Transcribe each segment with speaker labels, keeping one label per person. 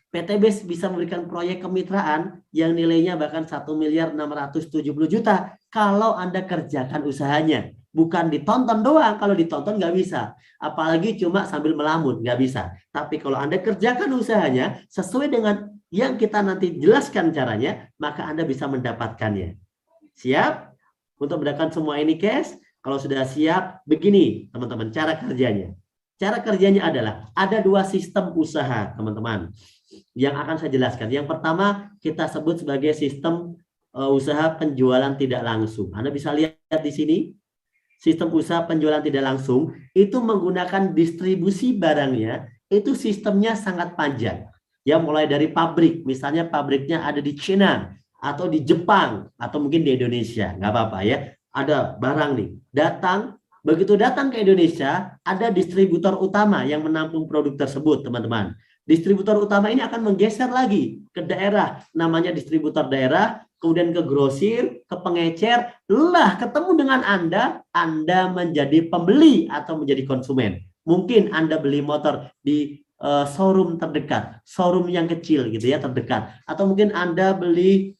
Speaker 1: PTBS bisa memberikan proyek kemitraan yang nilainya bahkan 1.670.000.000 kalau Anda kerjakan usahanya. Bukan ditonton doang, kalau ditonton nggak bisa. Apalagi cuma sambil melamun, nggak bisa. Tapi kalau Anda kerjakan usahanya sesuai dengan yang kita nanti jelaskan caranya, maka Anda bisa mendapatkannya. Siap? Untuk mendapatkan semua ini, guys. Kalau sudah siap, begini teman-teman cara kerjanya. Cara kerjanya adalah ada dua sistem usaha, teman-teman, yang akan saya jelaskan. Yang pertama kita sebut sebagai sistem usaha penjualan tidak langsung. Anda bisa lihat di sini, sistem usaha penjualan tidak langsung itu menggunakan distribusi barangnya, itu sistemnya sangat panjang. Ya, mulai dari pabrik, misalnya pabriknya ada di China atau di Jepang atau mungkin di Indonesia, nggak apa-apa ya. Ada barang nih, datang, begitu datang ke Indonesia, ada distributor utama yang menampung produk tersebut, teman-teman. Distributor utama ini akan menggeser lagi ke daerah, namanya distributor daerah, kemudian ke grosir, ke pengecer, lah ketemu dengan Anda menjadi pembeli atau menjadi konsumen. Mungkin Anda beli motor di showroom terdekat, showroom yang kecil gitu ya, terdekat. Atau mungkin Anda beli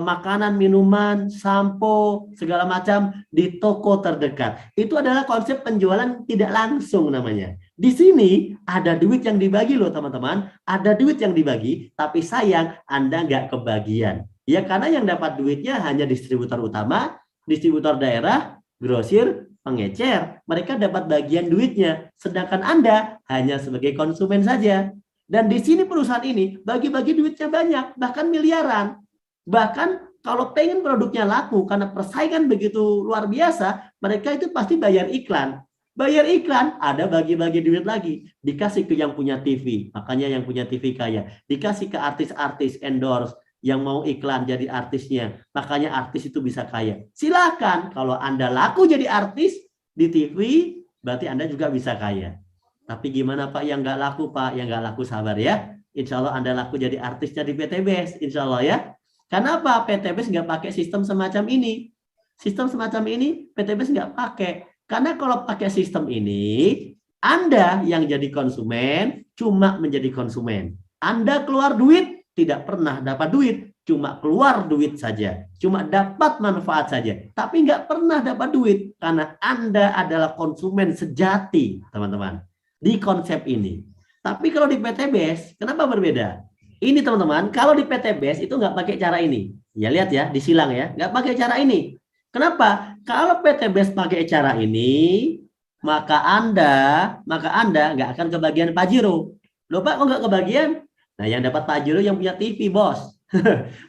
Speaker 1: makanan, minuman, sampo, segala macam di toko terdekat. Itu adalah konsep penjualan tidak langsung namanya. Di sini ada duit yang dibagi loh teman-teman, ada duit yang dibagi, tapi sayang Anda nggak kebagian. Ya karena yang dapat duitnya hanya distributor utama, distributor daerah, grosir, pengecer. Mereka dapat bagian duitnya, sedangkan Anda hanya sebagai konsumen saja. Dan di sini perusahaan ini bagi-bagi duitnya banyak, bahkan miliaran. Bahkan kalau pengen produknya laku karena persaingan begitu luar biasa, mereka itu pasti bayar iklan. Bayar iklan, ada bagi-bagi duit lagi. Dikasih ke yang punya TV, makanya yang punya TV kaya. Dikasih ke artis-artis endorse yang mau iklan jadi artisnya, makanya artis itu bisa kaya. Silakan, kalau Anda laku jadi artis di TV, berarti Anda juga bisa kaya. Tapi gimana Pak yang nggak laku Pak? Yang nggak laku sabar ya. Insya Allah Anda laku jadi artisnya di PTBS, insya Allah ya. Kenapa PTBS nggak pakai sistem semacam ini? Sistem semacam ini PTBS nggak pakai. Karena kalau pakai sistem ini, Anda yang jadi konsumen cuma menjadi konsumen. Anda keluar duit, tidak pernah dapat duit. Cuma keluar duit saja. Cuma dapat manfaat saja. Tapi nggak pernah dapat duit. Karena Anda adalah konsumen sejati, teman-teman. Di konsep ini. Tapi kalau di PTBS, kenapa berbeda? Ini teman-teman, kalau di PTBS itu nggak pakai cara ini. Ya lihat ya, disilang ya, nggak pakai cara ini. Kenapa? Kalau PTBS pakai cara ini, maka Anda nggak akan kebagian Pajero. Loh Pak, kok nggak kebagian? Nah, yang dapat Pajero yang punya TV, bos.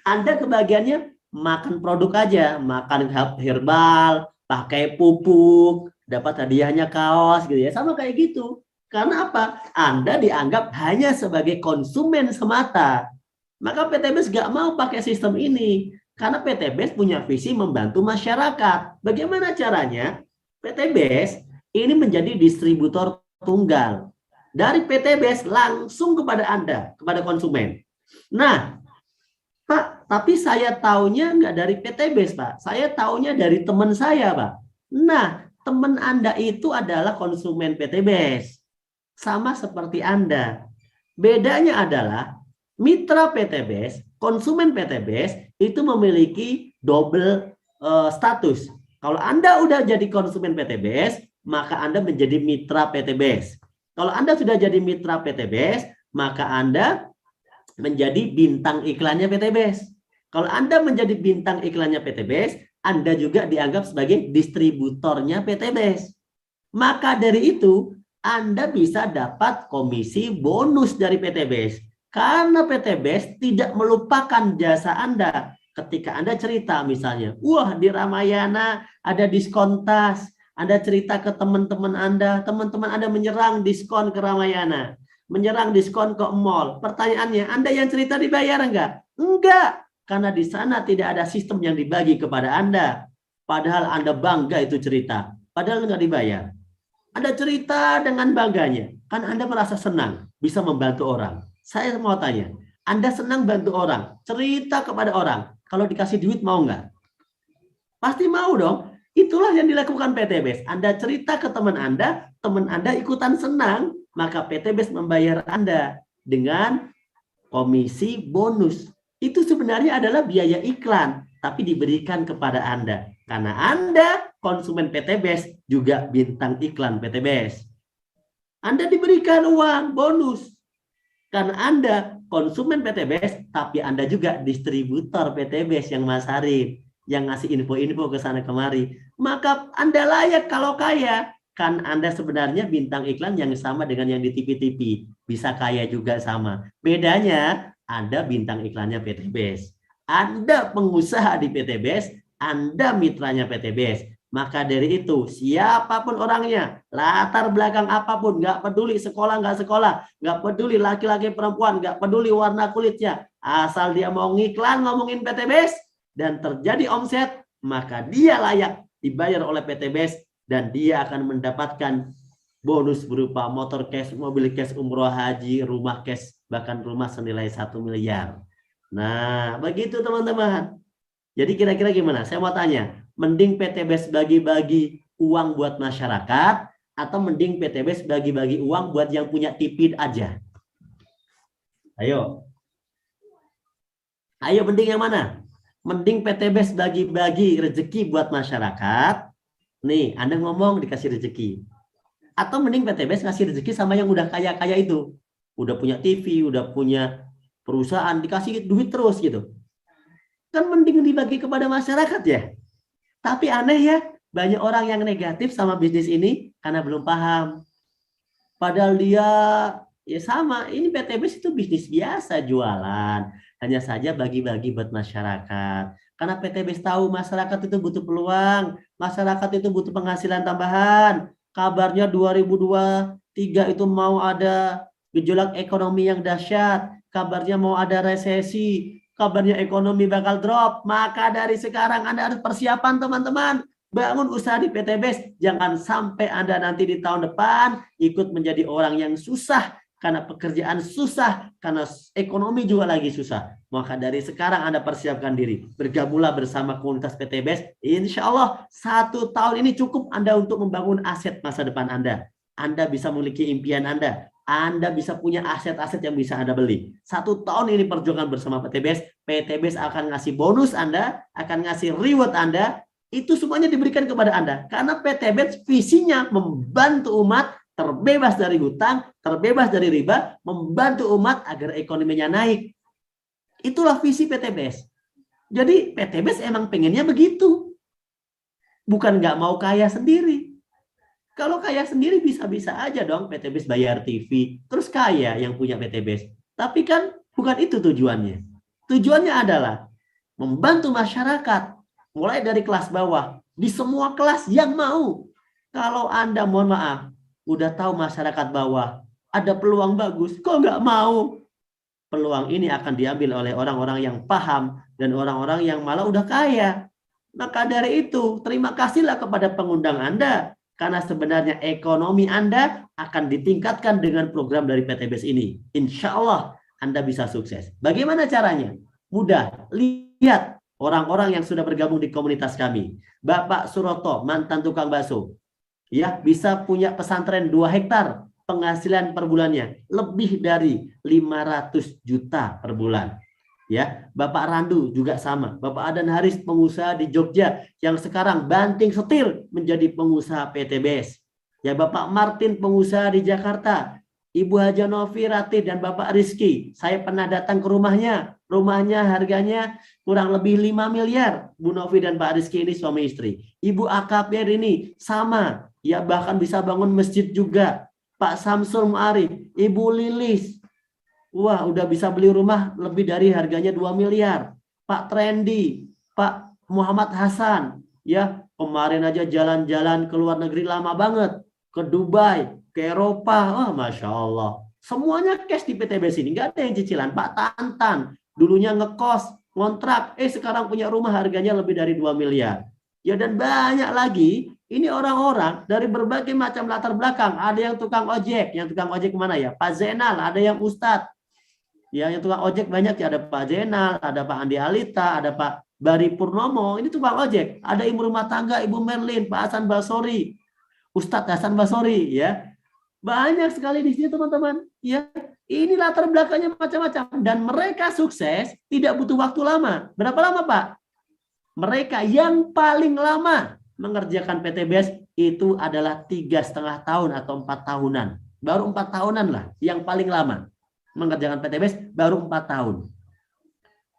Speaker 1: Anda kebagiannya makan produk aja, makan herbal, pakai pupuk, dapat hadiahnya kaos gitu ya, sama kayak gitu. Karena apa? Anda dianggap hanya sebagai konsumen semata. Maka PTBS nggak mau pakai sistem ini. Karena PTBS punya visi membantu masyarakat. Bagaimana caranya? PTBS ini menjadi distributor tunggal. Dari PTBS langsung kepada Anda, kepada konsumen. Nah, Pak, tapi saya taunya nggak dari PTBS, Pak. Saya taunya dari teman saya, Pak. Nah, teman Anda itu adalah konsumen PTBS. Sama seperti Anda. Bedanya adalah mitra PTBS, konsumen PTBS itu memiliki double status. Kalau Anda udah jadi konsumen PTBS, maka Anda menjadi mitra PTBS. Kalau Anda sudah jadi mitra PTBS, maka Anda menjadi bintang iklannya PTBS. Kalau Anda menjadi bintang iklannya PTBS, Anda juga dianggap sebagai distributornya PTBS. Maka dari itu, Anda bisa dapat komisi bonus dari PTBS. Karena PTBS tidak melupakan jasa Anda. Ketika Anda cerita misalnya, wah di Ramayana ada diskon tas. Anda cerita ke teman-teman Anda menyerang diskon ke Ramayana. Menyerang diskon ke mall. Pertanyaannya, Anda yang cerita dibayar enggak? Enggak. Karena di sana tidak ada sistem yang dibagi kepada Anda. Padahal Anda bangga itu cerita. Padahal enggak dibayar. Anda cerita dengan bangganya, kan Anda merasa senang bisa membantu orang. Saya mau tanya, Anda senang bantu orang, cerita kepada orang, kalau dikasih duit mau nggak? Pasti mau dong. Itulah yang dilakukan PTBS. Anda cerita ke teman Anda ikutan senang, maka PTBS membayar Anda dengan komisi, bonus. Itu sebenarnya adalah biaya iklan, tapi diberikan kepada Anda. Karena Anda konsumen PTBS, juga bintang iklan PTBS. Anda diberikan uang bonus. Karena Anda konsumen PTBS, tapi Anda juga distributor PTBS yang masarin, yang ngasih info-info ke sana kemari. Maka Anda layak kalau kaya. Kan Anda sebenarnya bintang iklan yang sama dengan yang di TV-TV. Bisa kaya juga sama. Bedanya, Anda bintang iklannya PTBS. Anda pengusaha di PTBS, Anda mitranya PTBS. Maka dari itu, siapapun orangnya, latar belakang apapun, nggak peduli sekolah, nggak sekolah, nggak peduli laki-laki perempuan, nggak peduli warna kulitnya, asal dia mau ngiklan ngomongin PTBS dan terjadi omset, maka dia layak dibayar oleh PTBS dan dia akan mendapatkan bonus berupa motor cash, mobil cash, umroh haji, rumah cash, bahkan rumah senilai 1 miliar. Nah, begitu teman-teman. Jadi kira-kira gimana? Saya mau tanya, mending PTBS bagi-bagi uang buat masyarakat atau mending PTBS bagi-bagi uang buat yang punya TV aja? Ayo. Ayo, mending yang mana? Mending PTBS bagi-bagi rezeki buat masyarakat. Nih, Anda ngomong dikasih rezeki. Atau mending PTBS ngasih rezeki sama yang udah kaya-kaya itu. Udah punya TV, udah punya perusahaan, dikasih duit terus gitu. Kan mending dibagi kepada masyarakat ya. Tapi aneh ya, banyak orang yang negatif sama bisnis ini karena belum paham. Padahal dia ya sama, ini PTBS itu bisnis biasa jualan. Hanya saja bagi-bagi buat masyarakat. Karena PTBS tahu masyarakat itu butuh peluang, masyarakat itu butuh penghasilan tambahan. Kabarnya 2023 itu mau ada gejolak ekonomi yang dahsyat, kabarnya mau ada resesi, kabarnya ekonomi bakal drop. Maka dari sekarang Anda harus persiapan teman-teman. Bangun usaha di PTBS. Jangan sampai Anda nanti di tahun depan ikut menjadi orang yang susah. Karena pekerjaan susah. Karena ekonomi juga lagi susah. Maka dari sekarang Anda persiapkan diri. Bergabunglah bersama komunitas PTBS. Insya Allah 1 tahun ini cukup Anda untuk membangun aset masa depan Anda. Anda bisa memiliki impian Anda. Anda bisa punya aset-aset yang bisa Anda beli. 1 tahun ini perjuangan bersama PTBS. PTBS akan ngasih bonus Anda. Akan ngasih reward Anda. Itu semuanya diberikan kepada Anda. Karena PTBS visinya membantu umat terbebas dari hutang, terbebas dari riba, membantu umat agar ekonominya naik. Itulah visi PTBS. Jadi PTBS emang pengennya begitu. Bukan nggak mau kaya sendiri. Kalau kaya sendiri bisa-bisa aja dong PTBS bayar TV, terus kaya yang punya PTBS. Tapi kan bukan itu tujuannya. Tujuannya adalah membantu masyarakat. Mulai dari kelas bawah, di semua kelas yang mau. Kalau Anda, mohon maaf, udah tahu masyarakat bawah, ada peluang bagus, kok nggak mau? Peluang ini akan diambil oleh orang-orang yang paham dan orang-orang yang malah udah kaya. Maka dari itu, terima kasihlah kepada pengundang Anda. Karena sebenarnya ekonomi Anda akan ditingkatkan dengan program dari PTBS ini. Insya Allah Anda bisa sukses. Bagaimana caranya? Mudah. Lihat orang-orang yang sudah bergabung di komunitas kami. Bapak Suroto, mantan tukang bakso. Ya, bisa punya pesantren 2 hektar. Penghasilan per bulannya lebih dari 500 juta per bulan. Ya, Bapak Randu juga sama. Bapak Adan Haris, pengusaha di Jogja yang sekarang banting setir menjadi pengusaha PTBS. Ya, Bapak Martin, pengusaha di Jakarta. Ibu Haja Novi Ratih dan Bapak Rizky, saya pernah datang ke rumahnya. Rumahnya harganya kurang lebih 5 miliar. Bu Novi dan Pak Rizky ini suami istri. Ibu AKPR ini sama. Ya, bahkan bisa bangun masjid juga. Pak Samsul Mu'arif, Ibu Lilis. Wah, udah bisa beli rumah lebih dari harganya 2 miliar. Pak Trendy, Pak Muhammad Hasan. Ya, kemarin aja jalan-jalan ke luar negeri lama banget. Ke Dubai, ke Eropa, Masya Allah. Semuanya cash di PTBS ini, nggak ada yang cicilan. Pak Tantan, dulunya ngekos, ngontrak, sekarang punya rumah harganya lebih dari 2 miliar. Ya, dan banyak lagi, ini orang-orang dari berbagai macam latar belakang. Ada yang tukang ojek kemana ya? Pak Zainal, ada yang Ustadz. Ya, yang tukang ojek banyak ya, ada Pak Zainal, ada Pak Andi Alita, ada Pak Bari Purnomo, ini tukang ojek. Ada ibu rumah tangga, Ibu Merlin, Pak Hasan Basori, Ustadz Hasan Basori, ya. Banyak sekali di sini teman-teman. Ya, ini latar belakangnya macam-macam dan mereka sukses tidak butuh waktu lama. Berapa lama, Pak? Mereka yang paling lama mengerjakan PTBS itu adalah 3,5 tahun atau 4 tahunan. Baru 4 tahunan lah yang paling lama mengerjakan PTBS, baru 4 tahun.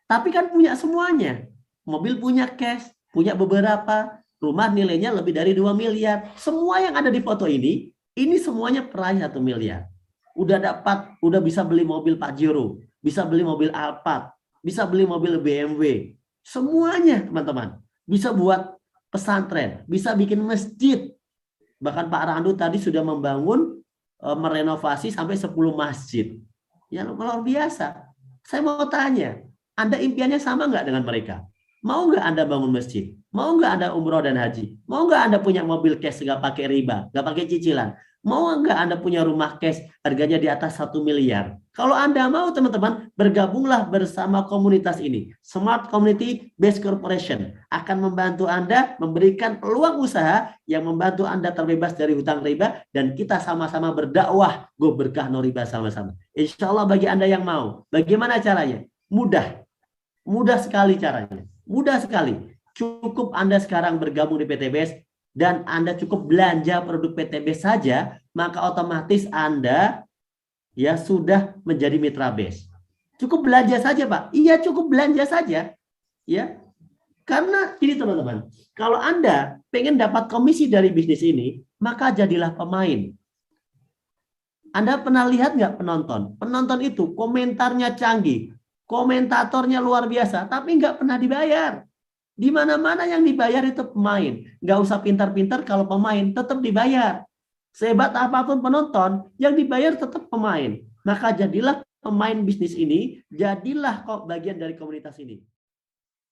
Speaker 1: Tapi kan punya semuanya. Mobil punya cash, punya beberapa, rumah nilainya lebih dari 2 miliar. Semua yang ada di foto ini semuanya peraih 1 miliar. Udah dapat, udah bisa beli mobil Pajero, bisa beli mobil Alphard, bisa beli mobil BMW. Semuanya, teman-teman. Bisa buat pesantren, bisa bikin masjid. Bahkan Pak Randu tadi sudah membangun, merenovasi sampai 10 masjid. Ya, luar biasa. Saya mau tanya, Anda impiannya sama nggak dengan mereka? Mau nggak Anda bangun masjid? Mau nggak Anda umroh dan haji? Mau nggak Anda punya mobil cash nggak pakai riba, nggak pakai cicilan? Mau nggak Anda punya rumah cash harganya di atas 1 miliar? Kalau Anda mau, teman-teman, bergabunglah bersama komunitas ini. Smart Community Based Corporation akan membantu Anda, memberikan peluang usaha yang membantu Anda terbebas dari hutang riba, dan kita sama-sama berdakwah go berkah no riba sama-sama. Insya Allah bagi Anda yang mau. Bagaimana caranya? Mudah. Mudah sekali caranya. Mudah sekali. Cukup Anda sekarang bergabung di PTBS dan Anda cukup belanja produk PTBS saja, maka otomatis Anda ya sudah menjadi mitra BES. Cukup belanja saja, Pak. Iya, cukup belanja saja. Ya. Karena ini teman-teman, kalau Anda pengen dapat komisi dari bisnis ini, maka jadilah pemain. Anda pernah lihat nggak penonton? Penonton itu komentarnya canggih, komentatornya luar biasa, tapi nggak pernah dibayar. Di mana-mana yang dibayar itu pemain. Nggak usah pintar-pintar, kalau pemain tetap dibayar. Sehebat apapun penonton, yang dibayar tetap pemain. Maka jadilah pemain bisnis ini, jadilah kok bagian dari komunitas ini.